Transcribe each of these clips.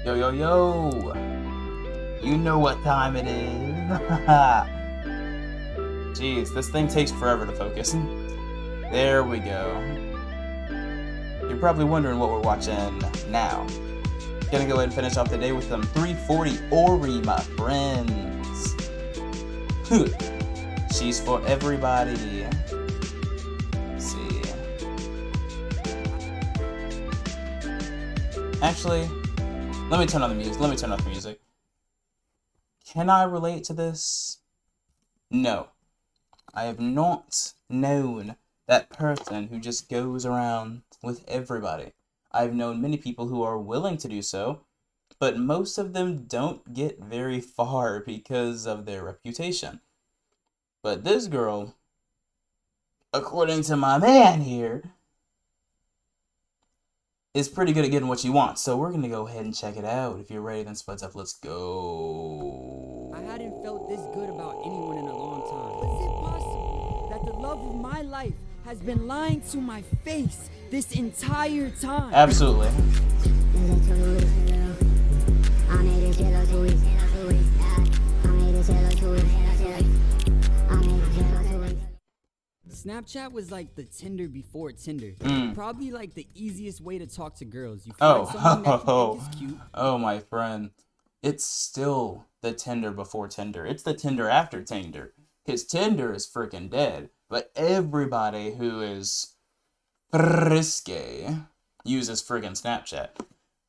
Yo, yo, yo! You know what time it is. Jeez, this thing takes forever to focus. There we go. You're probably wondering what we're watching now. Gonna go ahead and finish off the day with some 340 Ori, my friends. She's for everybody. Let's see. Actually, let me turn on the music. Let me turn off the music. Can I relate to this? No. I have not known that person who just goes around with everybody. I've known many people who are willing to do so, but most of them don't get very far because of their reputation. But this girl, according to my man here, is pretty good at getting what she wants. So we're going to go ahead and check it out. If you're ready, then spuds up. Let's go. I hadn't felt this good about anyone in a long time. Is it possible that the love of my life has been lying to my face this entire time? Absolutely. Snapchat was like the Tinder before Tinder. Probably like the easiest way to talk to girls. You find someone that you think is cute. Oh, my friend. It's still the Tinder before Tinder. It's the Tinder after Tinder. Because Tinder is freaking dead. But everybody who is frisky uses freaking Snapchat.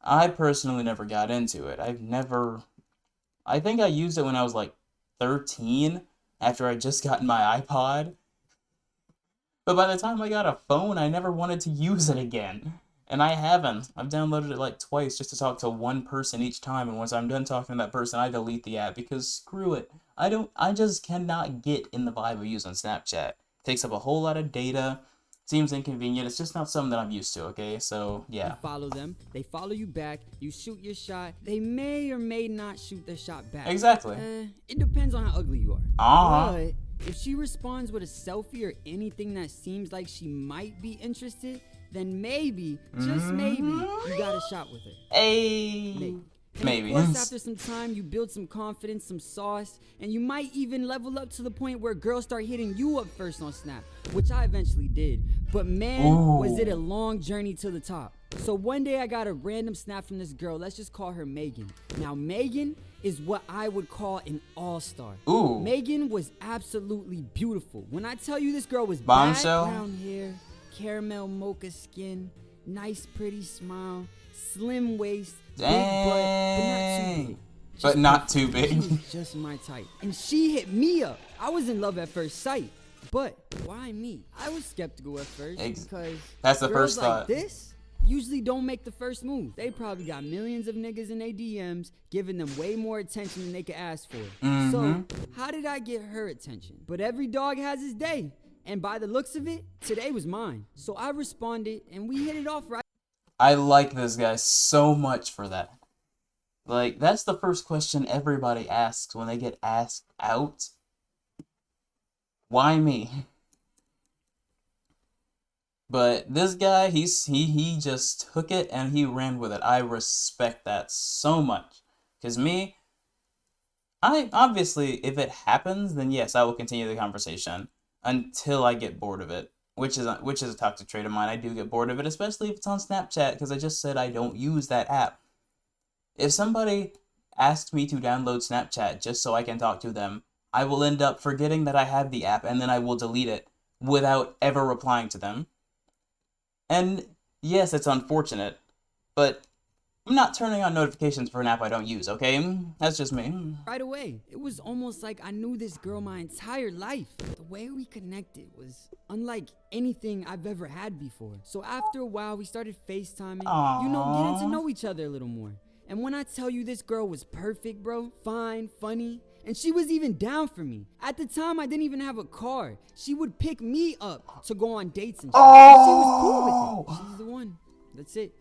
I personally never got into it. I think I used it when I was like 13 after I just got my iPod. But by the time I got a phone, I never wanted to use it again. And I haven't. I've downloaded it like twice just to talk to one person each time. And once I'm done talking to that person, I delete the app because screw it. I just cannot get in the vibe of using Snapchat. It takes up a whole lot of data. Seems inconvenient. It's just not something that I'm used to, okay? So, yeah. You follow them. They follow you back. You shoot your shot. They may or may not shoot their shot back. Exactly. It depends on how ugly you are. But if she responds with a selfie or anything that seems like she might be interested, then maybe, just maybe, you got a shot with her. Maybe. Of course, after some time, you build some confidence, some sauce, and you might even level up to the point where girls start hitting you up first on Snap, which I eventually did. But man, was it a long journey to the top. So one day I got a random snap from this girl. Let's just call her Megan. Now, Megan is what I would call an all-star. Megan was absolutely beautiful. When I tell you this girl was bad, brown hair, caramel mocha skin, nice pretty smile, slim waist, big butt, but not too big. She was just my type. And she hit me up. I was in love at first sight. But why me? I was skeptical at first because that's the girls first thought. Like this usually don't make the first move. They probably got millions of niggas in their DMs giving them way more attention than they could ask for. So how did I get her attention? But every dog has his day. And by the looks of it, today was mine. So I responded and we hit it off right. I like this guy so much for that. Like, that's the first question everybody asks when they get asked out. Why me? But this guy, he just took it and he ran with it. I respect that so much. Because me, I obviously, if it happens, then yes, I will continue the conversation until I get bored of it. Which is a toxic trait of mine. I do get bored of it, especially if it's on Snapchat, because I just said I don't use that app. If somebody asks me to download Snapchat just so I can talk to them, I will end up forgetting that I have the app, and then I will delete it without ever replying to them. And yes, it's unfortunate, but I'm not turning on notifications for an app I don't use, okay? That's just me. Right away. It was almost like I knew this girl my entire life. The way we connected was unlike anything I've ever had before. So after a while, we started FaceTiming, getting to know each other a little more. And when I tell you this girl was perfect, bro, fine, funny, and she was even down for me. At the time, I didn't even have a car. She would pick me up to go on dates and shit. And she was cool with it. She's the one. That's it.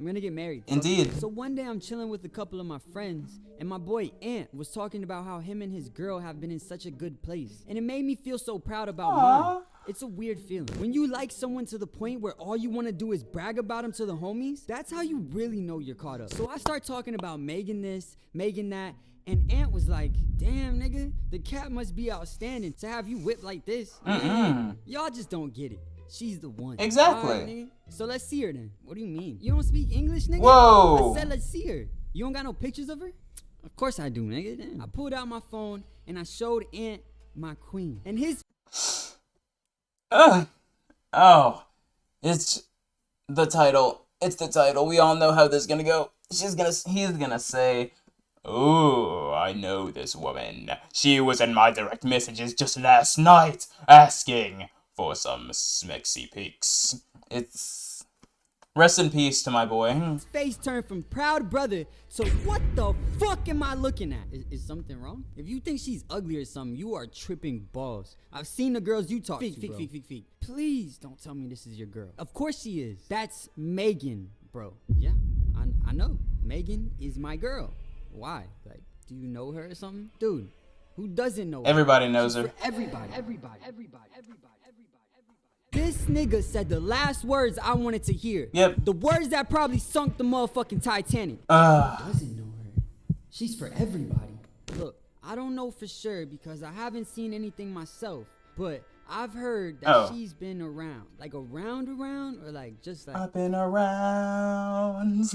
I'm gonna get married. Indeed. So one day I'm chilling with a couple of my friends, and my boy Ant was talking about how him and his girl have been in such a good place. And it made me feel so proud about mine. It's a weird feeling. When you like someone to the point where all you want to do is brag about them to the homies, that's how you really know you're caught up. So I start talking about Megan this, Megan that, and Ant was like, damn, nigga, the cat must be outstanding to have you whipped like this. Man, y'all just don't get it. She's the one. Exactly. All right, nigga. So let's see her then. What do you mean? You don't speak English, nigga? Whoa. I said let's see her. You don't got no pictures of her? Of course I do, nigga. Damn. I pulled out my phone and I showed Ant my queen. And his... Oh. It's the title. It's the title. We all know how this is gonna go. He's gonna say, "Ooh, I know this woman. She was in my direct messages just last night, asking for some smexy pics." It's rest in peace to my boy. His face turned from proud brother to what the fuck am I looking at? Is something wrong? If you think she's ugly or something, you are tripping balls. I've seen the girls you talk to, bro. Please don't tell me this is your girl. Of course she is. That's Megan, bro. Yeah, I know. Megan is my girl. Why? Like, do you know her or something? Dude, who doesn't know her? Everybody knows her. Everybody. This nigga said the last words I wanted to hear. Yep. The words that probably sunk the motherfucking Titanic. Who doesn't know her? She's for everybody. Look, I don't know for sure because I haven't seen anything myself, but I've heard that she's been around. Like around, or like just like... I've been around.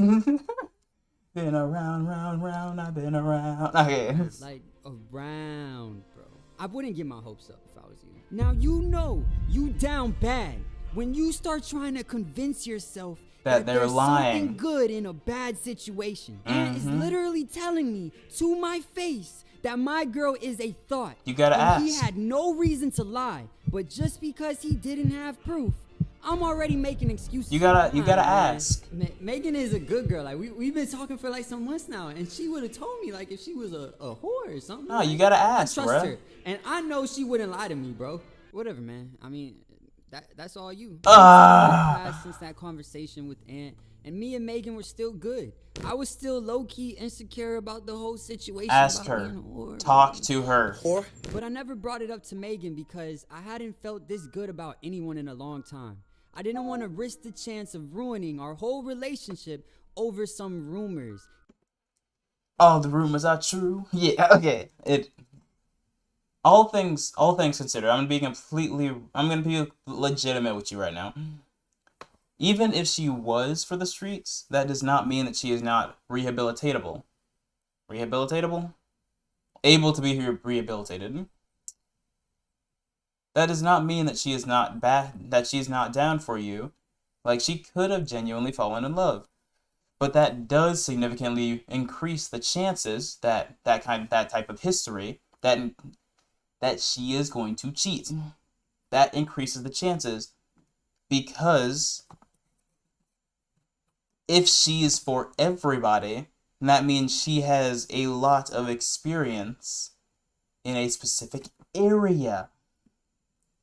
Been around, round, I've been around. Okay. Like around, bro. I wouldn't get my hopes up if I was you. Now you know you down bad when you start trying to convince yourself that they're there's lying. something good in a bad situation. And it's literally telling me to my face that my girl is a thought. You gotta ask. He had no reason to lie, but just because he didn't have proof, I'm already making excuses. You gotta ask. Megan is a good girl. Like we've been talking for like some months now, and she would have told me like if she was a whore or something. No, you gotta ask, I trust bro. her, and I know she wouldn't lie to me, bro. Whatever, man. I mean, that's all you. Since that conversation with Ant, and me and Megan were still good. I was still low key insecure about the whole situation. Ask her. Talk to her. But I never brought it up to Megan because I hadn't felt this good about anyone in a long time. I didn't want to risk the chance of ruining our whole relationship over some rumors. All the rumors are true. Yeah, okay. All things considered, I'm gonna be legitimate with you right now. Even if she was for the streets, that does not mean that she is not rehabilitatable. Rehabilitatable? Able to be rehabilitated. That does not mean that she is not bad, that she's not down for you. Like, she could have genuinely fallen in love. But that does significantly increase the chances that type of history, that she is going to cheat. That increases the chances because if she is for everybody, that means she has a lot of experience in a specific area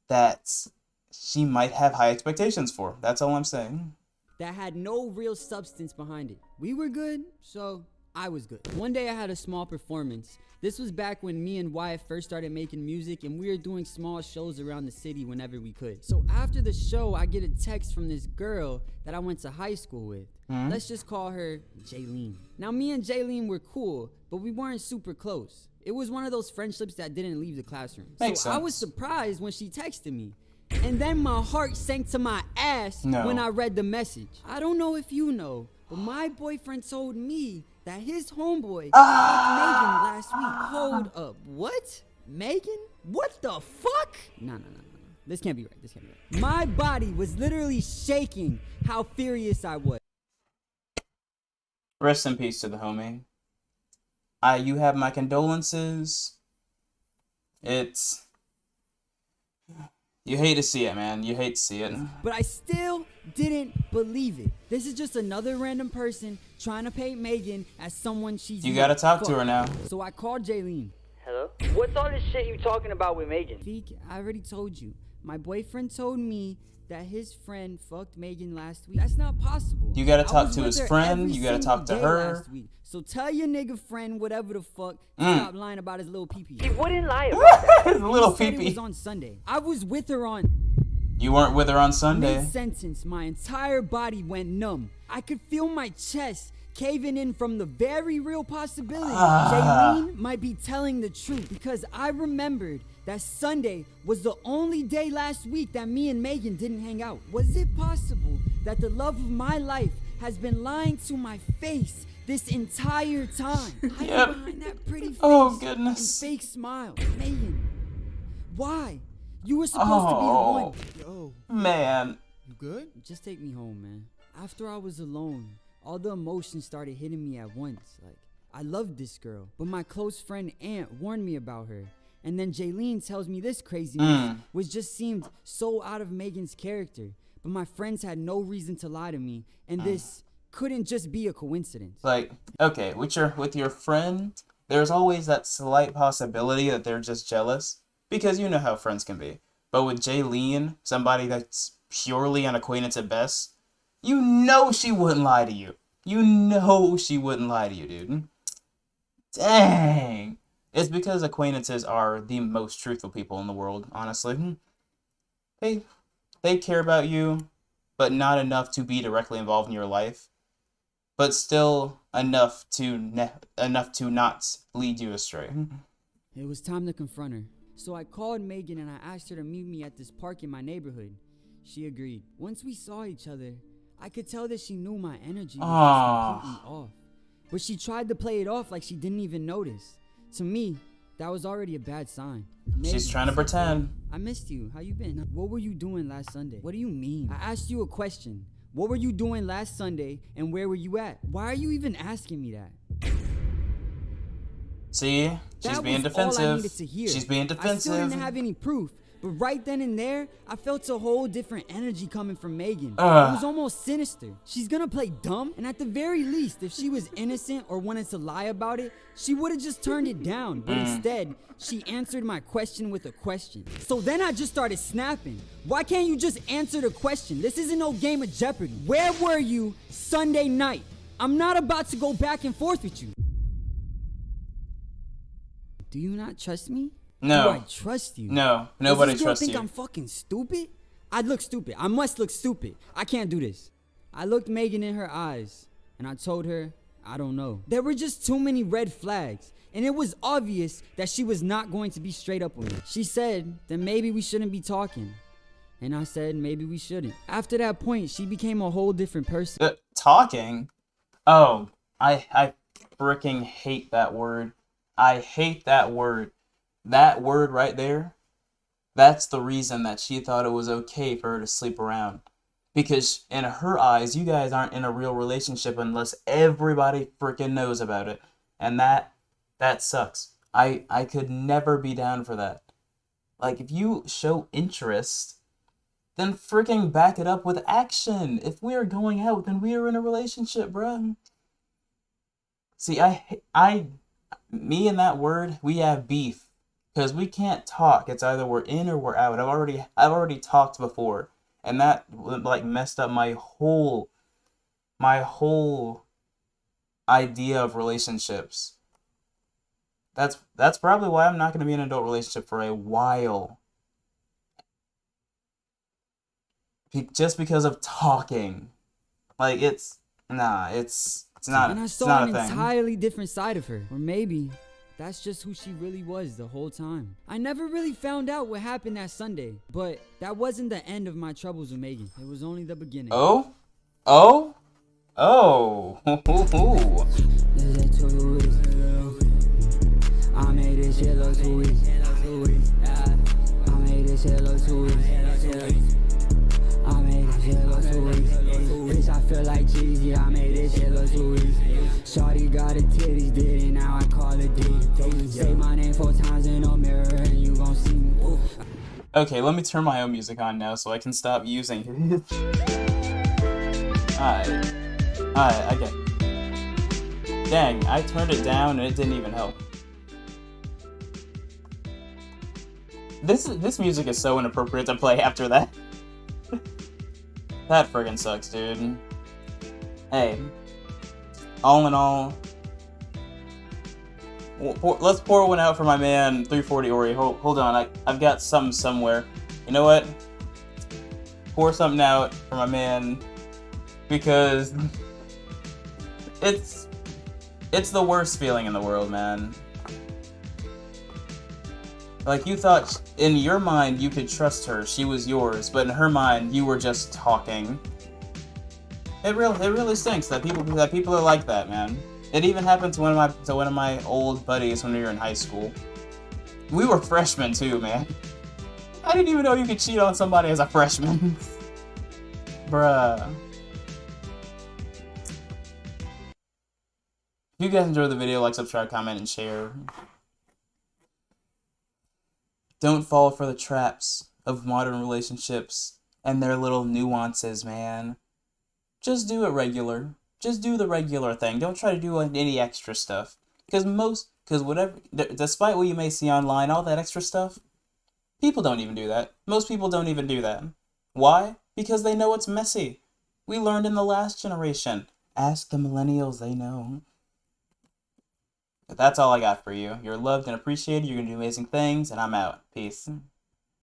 that she might have high expectations for. That's all I'm saying. That had no real substance behind it. We were good, so I was good. One day I had a small performance. This was back when me and Wyatt first started making music, and we were doing small shows around the city whenever we could. So after the show, I get a text from this girl that I went to high school with. Let's just call her Jaylene. Now, me and Jaylene were cool, but we weren't super close. It was one of those friendships that didn't leave the classroom. Makes sense. I was surprised when she texted me. And then my heart sank to my ass when I read the message. I don't know if you know, but my boyfriend told me that his homeboy fucked Megan last week. Hold up, what? Megan? What the fuck? No. This can't be right. My body was literally shaking how furious I was. Rest in peace to the homie. You have my condolences. You hate to see it, man. You hate to see it. But I still didn't believe it. This is just another random person trying to paint Megan as someone she's You gotta talk to her now. So I called Jaylene. Hello? What's all this shit you talking about with Megan? Feek, I already told you. My boyfriend told me that his friend fucked Megan last week. That's not possible. You gotta talk to his friend. You gotta talk to her. So tell your nigga friend whatever the fuck to stop lying about his little pee-pee. He wouldn't lie about that. His little He said pee-pee. it was on Sunday. I was with her on... You weren't with her on Sunday. Mid-sentence, my entire body went numb. I could feel my chest caving in from the very real possibility Jaylene might be telling the truth, because I remembered that Sunday was the only day last week that me and Megan didn't hang out. Was it possible that the love of my life has been lying to my face this entire time? Hiding behind that pretty face and fake smile. Megan, why? You were supposed to be the one. Yo, Man. you good? Just take me home, man. After I was alone, all the emotions started hitting me at once. Like, I loved this girl, but my close friend Aunt warned me about her. And then Jaylene tells me this craziness, which just seemed so out of Megan's character. But my friends had no reason to lie to me, and this couldn't just be a coincidence. Like, okay, with your friend, there's always that slight possibility that they're just jealous, because you know how friends can be. But with Jaylene, somebody that's purely an acquaintance at best, you know she wouldn't lie to you. You know she wouldn't lie to you, dude. Dang. It's because acquaintances are the most truthful people in the world, honestly. They care about you, but not enough to be directly involved in your life. But still enough to not lead you astray. It was time to confront her. So I called Megan and I asked her to meet me at this park in my neighborhood. She agreed. Once we saw each other, I could tell that she knew my energy was just completely off. But she tried to play it off like she didn't even notice. To me, that was already a bad sign. Megan, She's trying to pretend. I missed you. How you been? What were you doing last Sunday? What do you mean? I asked you a question. What were you doing last Sunday and where were you at? Why are you even asking me that? See? She's being defensive. All I needed to hear. She's being defensive. I still didn't have any proof, but right then and there, I felt a whole different energy coming from Megan. It was almost sinister. She's gonna play dumb, and at the very least, if she was innocent or wanted to lie about it, she would have just turned it down. But instead, she answered my question with a question. So then I just started snapping. Why can't you just answer the question? This isn't no game of Jeopardy. Where were you Sunday night? I'm not about to go back and forth with you. Do you not trust me? No. Do I trust you? No, nobody Does this girl trusts think you. I'm fucking stupid? I'd look stupid. I must look stupid. I can't do this. I looked Megan in her eyes, and I told her, I don't know. There were just too many red flags, and it was obvious that she was not going to be straight up with me. She said that maybe we shouldn't be talking, and I said maybe we shouldn't. After that point, she became a whole different person. Talking? Oh, I freaking hate that word. I hate that word. That word right there, that's the reason that she thought it was okay for her to sleep around. Because in her eyes, you guys aren't in a real relationship unless everybody freaking knows about it. And that sucks. I could never be down for that. Like, if you show interest, then freaking back it up with action. If we are going out, then we are in a relationship, bruh. See, me and that word, we have beef. Because we can't talk. It's either we're in or we're out. I've already talked before. And that, like, messed up my whole idea of relationships. That's probably why I'm not going to be in an adult relationship for a while. Just because of talking. Like, it's not And I saw an a thing. entirely different side of her. Or maybe that's just who she really was the whole time. I never really found out what happened that Sunday, but that wasn't the end of my troubles with Megan. It was only the beginning. Oh. I made this shit look too easy. I made this shit look too easy. I made this shit look too easy. Bitch, I feel like cheesy. I made this shit look too easy. Shawty got her titties did it, now I call it D. Say my name 4 times in a mirror and you gon' see me. Okay, let me turn my own music on now so I can stop using it. Alright, I get it. Dang, I turned it down and it didn't even help. This music is so inappropriate to play after that. That friggin' sucks, dude. Hey, all in all, let's pour one out for my man 340 Ori. Hold on, I've got something somewhere. You know what? pour something out for my man, because it's the worst feeling in the world, man. Like, you thought in your mind you could trust her, she was yours, but in her mind you were just talking. It really stinks that people are like that, man. It even happened to one of my old buddies when we were in high school. We were freshmen too, man. I didn't even know you could cheat on somebody as a freshman. Bruh. If you guys enjoyed the video, like, subscribe, comment, and share. Don't fall for the traps of modern relationships and their little nuances, man. Just do it regular. Just do the regular thing. Don't try to do any extra stuff. Because despite what you may see online, all that extra stuff, people don't even do that. Most people don't even do that. Why? Because they know it's messy. We learned in the last generation. Ask the millennials, they know. But that's all I got for you. You're loved and appreciated. You're going to do amazing things, and I'm out. Peace.